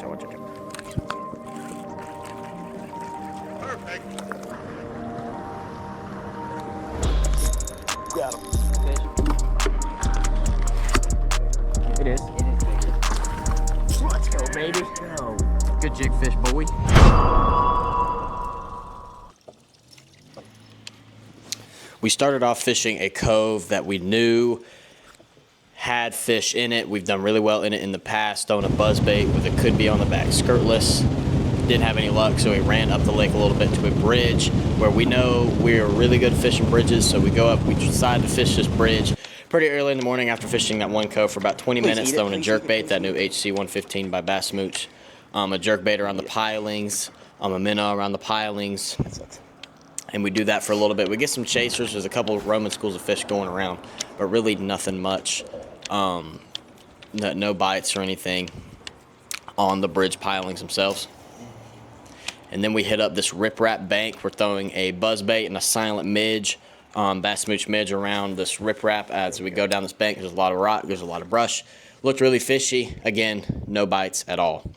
watch out, watch out. Perfect. Got him. It is. Let's go, baby. Go. Good jig fish, boy. We started off fishing a cove that we knew had fish in it. We've done really well in it in the past, throwing a buzzbait with it could be on the back skirtless. Didn't have any luck, so we ran up the lake a little bit to a bridge where we know we're really good fishing bridges. So we go up, we decide to fish this bridge pretty early in the morning after fishing that one cove for about 20 minutes, throwing a jerkbait, that new HC 115 by Bass Smooch, a jerkbait around the pilings, a minnow around the pilings. And we do that for a little bit. We get some chasers. There's a couple of Roman schools of fish going around, but really nothing much. No bites or anything on the bridge pilings themselves. And then we hit up this riprap bank. We're throwing a buzzbait and a silent midge, Bass Smooch midge around this riprap. As we go down this bank, there's a lot of rock, there's a lot of brush. Looked really fishy. Again, no bites at all.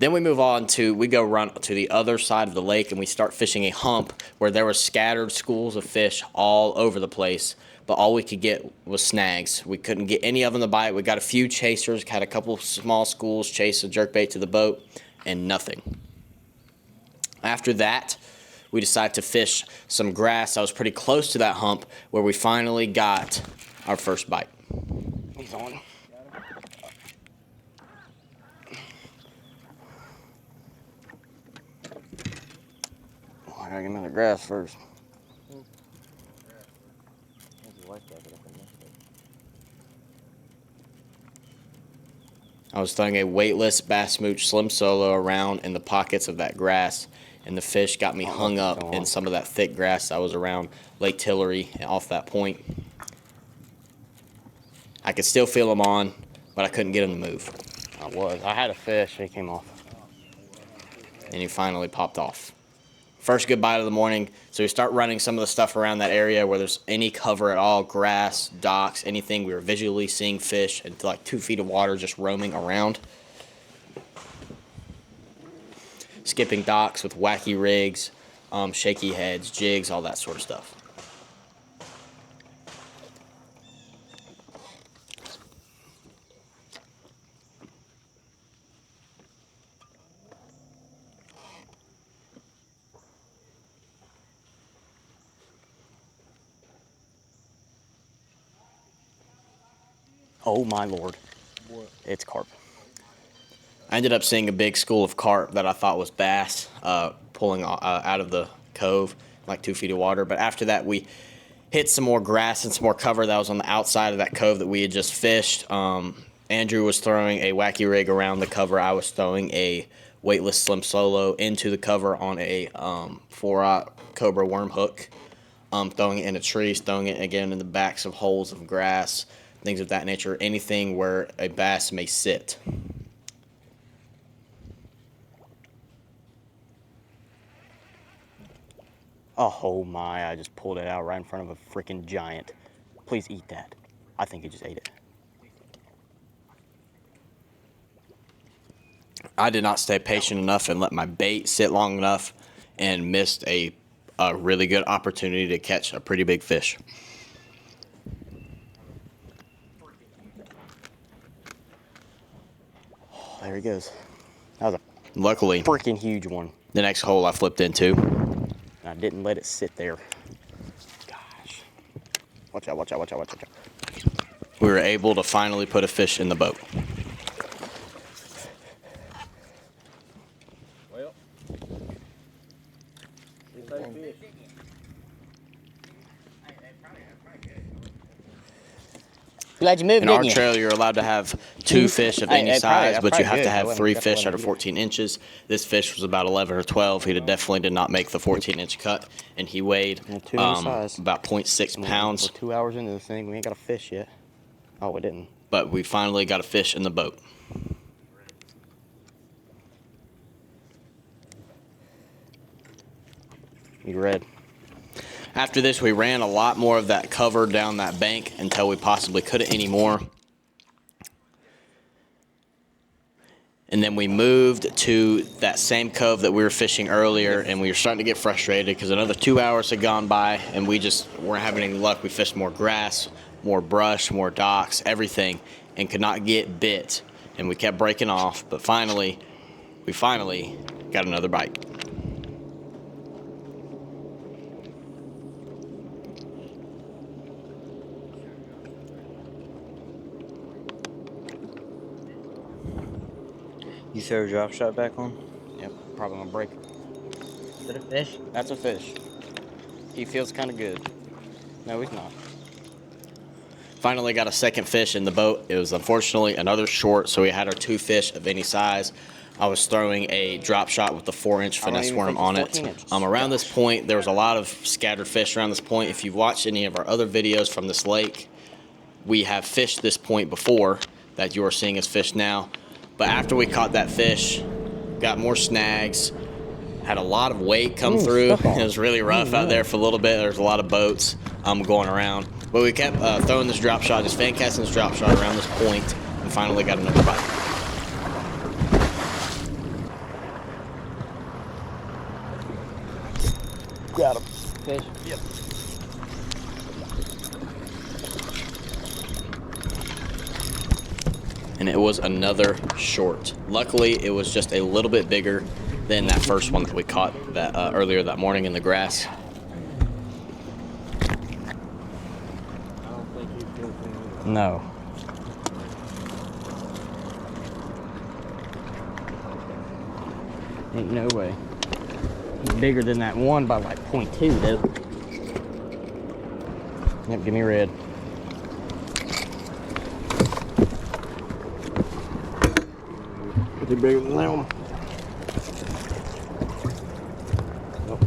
Then we move on to, we go run to the other side of the lake and we start fishing a hump where there were scattered schools of fish all over the place, but all we could get was snags. We couldn't get any of them to bite. We got a few chasers, had a couple of small schools chase a jerkbait to the boat, and nothing. After that, we decided to fish some grass. I was pretty close to that hump where we finally got our first bite. He's on. I gotta get another grass first. I was throwing a weightless Bass Smooch Slim Solo around in the pockets of that grass, and the fish got me hung up in some of that thick grass that was around Lake Tillary and off that point. I could still feel them on, but I couldn't get them to move. I had a fish, he came off. And he finally popped off. First good bite of the morning, so we start running some of the stuff around that area where there's any cover at all, grass, docks, anything. We were visually seeing fish into like 2 feet of water just roaming around. Skipping docks with wacky rigs, shaky heads, jigs, all that sort of stuff. Oh my Lord, it's carp. I ended up seeing a big school of carp that I thought was bass pulling out of the cove, like 2 feet of water. But after that, we hit some more grass and some more cover that was on the outside of that cove that we had just fished. Andrew was throwing a wacky rig around the cover. I was throwing a weightless Slim Solo into the cover on a Cobra worm hook, throwing it in the trees, throwing it again in the backs of holes of grass, things of that nature, anything where a bass may sit. Oh my, I just pulled it out right in front of a freaking giant. Please eat that. I think he just ate it. I did not stay patient enough and let my bait sit long enough and missed a really good opportunity to catch a pretty big fish. Oh, there he goes. That was a Luckily, freaking huge one. the next hole I flipped into. I didn't let it sit there. Gosh. Watch out, watch out, watch out, watch out. We were able to finally put a fish in the boat. Well, Glad you moved, In our didn't you? trail, you're allowed to have 2 fish of any size, but you have to have 3 fish out of 14 inches. This fish was about 11 or 12. He definitely did not make the 14-inch cut, and he weighed about 0.6 pounds. We're 2 hours into this thing. We ain't got a fish yet. Oh, we didn't. But we finally got a fish in the boat. You read? After this, we ran a lot more of that cover down that bank until we possibly couldn't anymore. And then we moved to that same cove that we were fishing earlier, and we were starting to get frustrated because another 2 hours had gone by, and we just weren't having any luck. We fished more grass, more brush, more docks, everything, and could not get bit. And we kept breaking off, but we finally got another bite. You throw a drop shot back on? Yep, probably gonna break. Is that a fish? That's a fish. He feels kind of good. No, he's not. Finally got a second fish in the boat. It was unfortunately another short, so we had our 2 fish of any size. I was throwing a drop shot with the 4-inch finesse worm on it. Around this point, there was a lot of scattered fish around this point. If you've watched any of our other videos from this lake, we have fished this point before that you are seeing us fish now. But after we caught that fish, got more snags, had a lot of weight come through. It was really rough out there for a little bit. There's a lot of boats going around. But we kept throwing this drop shot, just fan casting this drop shot around this point, and finally got another bite. Got him. Fish. Yep. And it was another short. Luckily, it was just a little bit bigger than that first one that we caught that earlier that morning in the grass. No. Ain't no way. He's bigger than that one by like 0.2 though. Yep, give me red. Is he bigger than that one? Nope.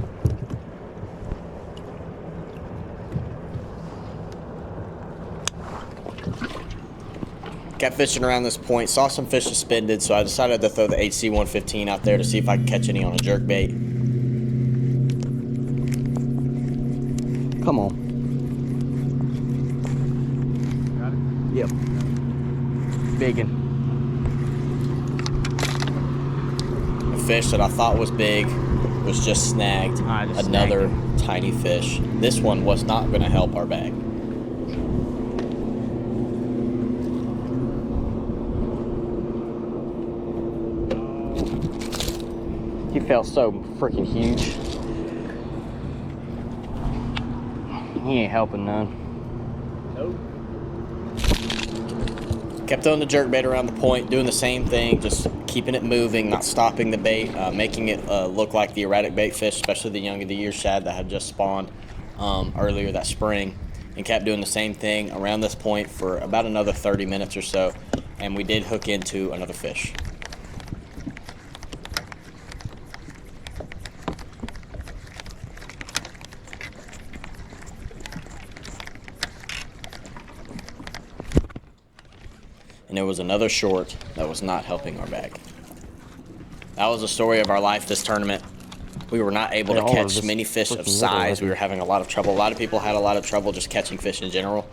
Kept fishing around this point, saw some fish suspended, so I decided to throw the HC 115 out there to see if I could catch any on a jerkbait. Come on. Got it? Yep. Biggin. A fish that I thought was big was just snagged. Another tiny fish. This one was not going to help our bag. He felt so freaking huge. He ain't helping none. Nope. Kept throwing the jerkbait around the point, doing the same thing, just keeping it moving, not stopping the bait, making it look like the erratic bait fish, especially the young of the year shad that had just spawned earlier that spring, and kept doing the same thing around this point for about another 30 minutes or so, and we did hook into another fish. And there was another short that was not helping our bag. That was the story of our life this tournament. We were not able to catch many fish of size. We were having a lot of trouble. A lot of people had a lot of trouble just catching fish in general.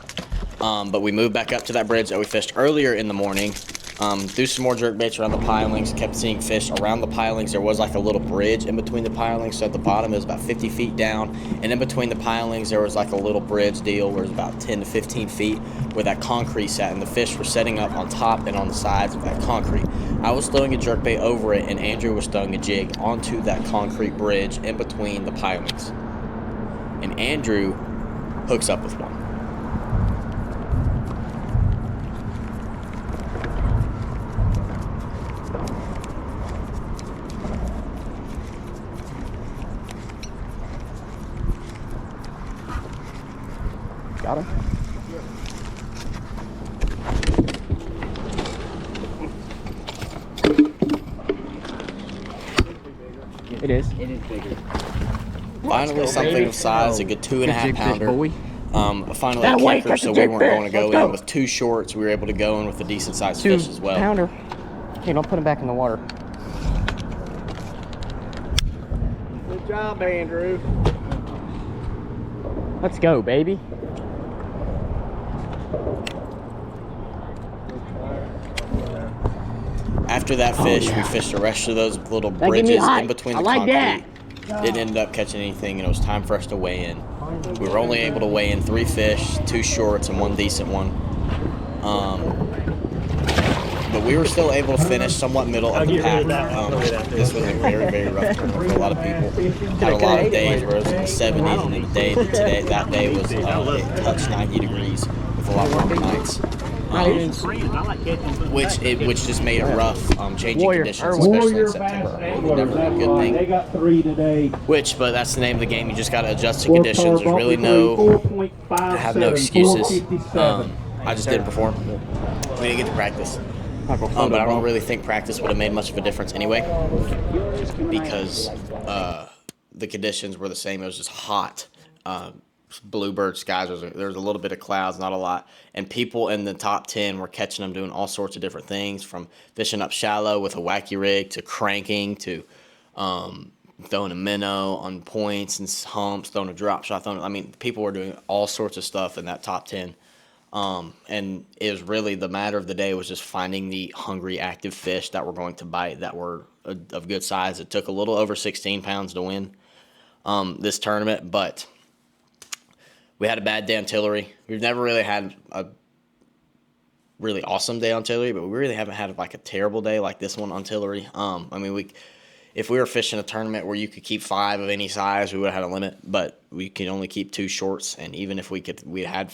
But we moved back up to that bridge that we fished earlier in the morning. Threw some more jerkbaits around the pilings, kept seeing fish around the pilings. There was like a little bridge in between the pilings, so at the bottom it was about 50 feet down, and in between the pilings there was like a little bridge deal where it was about 10 to 15 feet where that concrete sat, and the fish were setting up on top and on the sides of that concrete. I was throwing a jerkbait over it, and Andrew was throwing a jig onto that concrete bridge in between the pilings. And Andrew hooks up with one. Got him? It is. It is bigger. Finally, something of size, a good 2.5 pounder. Finally, That a way, kicker, so we weren't going to go in with 2 shorts. We were able to go in with a decent sized fish as well. 2-pounder. Hey, don't put him back in the water. Good job, Andrew. Let's go, baby. After after that fish, we fished the rest of those little That get me bridges hot. in between I the like concrete. Didn't end up catching anything, and it was time for us to weigh in. We were only able to weigh in 3 fish, 2 shorts, and 1 decent one. But we were still able to finish somewhat middle of the pack. This was a very, very rough tournament for a lot of people. Had a lot of days where it was in the 70s, and then that day was it touched 90 degrees with a lot warmer nights. Which just made it rough, changing conditions, especially in September. It was never a good thing. They got 3 today. But that's the name of the game. You just got to adjust to conditions. There's really I have no excuses. I just didn't perform. We didn't get to practice. But I don't really think practice would have made much of a difference anyway, because the conditions were the same. It was just hot. Bluebird skies. There was a little bit of clouds, not a lot. And people in the top 10 were catching them doing all sorts of different things, from fishing up shallow with a wacky rig to cranking to throwing a minnow on points and humps, throwing a drop shot. People were doing all sorts of stuff in that top 10. And it was really the matter of the day was just finding the hungry, active fish that were going to bite, that were of good size. It took a little over 16 pounds to win this tournament, but we had a bad day on Tillary. We've never really had a really awesome day on Tillary, but we really haven't had like a terrible day like this one on Tillary. If we were fishing a tournament where you could keep 5 of any size, we would have had a limit, but we could only keep 2 shorts, and even if we had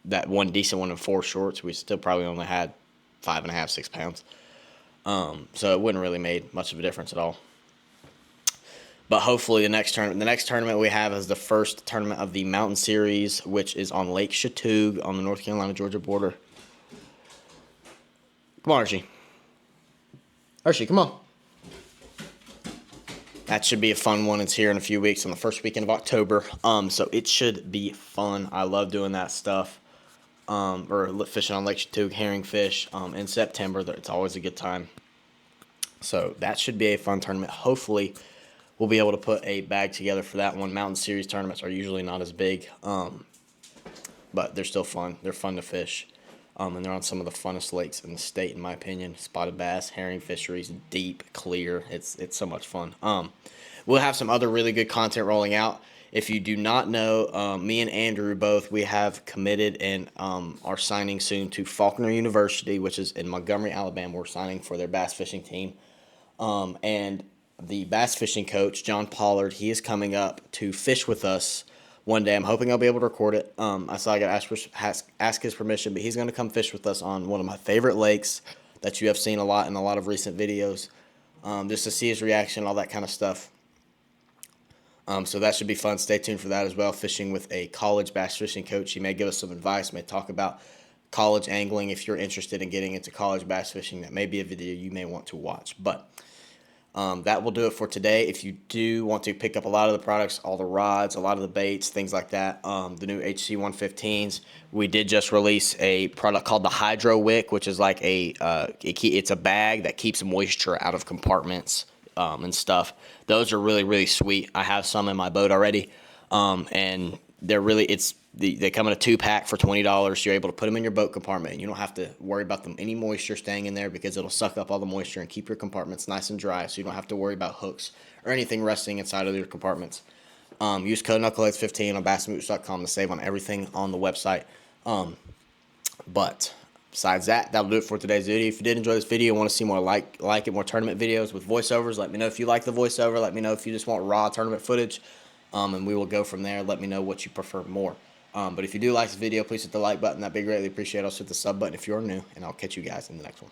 that one decent one and 4 shorts, we still probably only had 5.5, 6 pounds. So it wouldn't really made much of a difference at all. But hopefully the next tournament we have is the first tournament of the Mountain Series, which is on Lake Chattooga on the North Carolina-Georgia border. Come on, Archie. Archie, come on. That should be a fun one. It's here in a few weeks on the first weekend of October. So it should be fun. I love doing that stuff. Or fishing on Lake Chattooga, herring fish in September. It's always a good time. So that should be a fun tournament. Hopefully we'll be able to put a bag together for that one. Mountain Series tournaments are usually not as big, but they're still fun. They're fun to fish, and they're on some of the funnest lakes in the state, in my opinion. Spotted bass, herring fisheries, deep, clear. It's so much fun. We'll have some other really good content rolling out. If you do not know, me and Andrew both, we have committed and are signing soon to Faulkner University, which is in Montgomery, Alabama. We're signing for their bass fishing team, and the bass fishing coach, John Pollard, he is coming up to fish with us one day. I'm hoping I'll be able to record it. I got to ask his permission, but he's going to come fish with us on one of my favorite lakes that you have seen a lot in a lot of recent videos, just to see his reaction, all that kind of stuff. So that should be fun. Stay tuned for that as well. Fishing with a college bass fishing coach. He may give us some advice, may talk about college angling. If you're interested in getting into college bass fishing, that may be a video you may want to watch. But that will do it for today. If you do want to pick up a lot of the products, all the rods, a lot of the baits, things like that, the new HC 115s, we did just release a product called the Hydro Wick, which is like it's a bag that keeps moisture out of compartments and stuff. Those are really, really sweet. I have some in my boat already, and they're really, they come in a 2-pack for $20. You're able to put them in your boat compartment, and you don't have to worry about any moisture staying in there, because it'll suck up all the moisture and keep your compartments nice and dry, so you don't have to worry about hooks or anything resting inside of your compartments. Use code Knuckleheads15 on bassmooch.com to save on everything on the website. But besides that, that'll do it for today's video. If you did enjoy this video and want to see more like it, more tournament videos with voiceovers, let me know if you like the voiceover. Let me know if you just want raw tournament footage, and we will go from there. Let me know what you prefer more. But if you do like this video, please hit the like button. That'd be greatly appreciated. Also hit the sub button if you're new, and I'll catch you guys in the next one.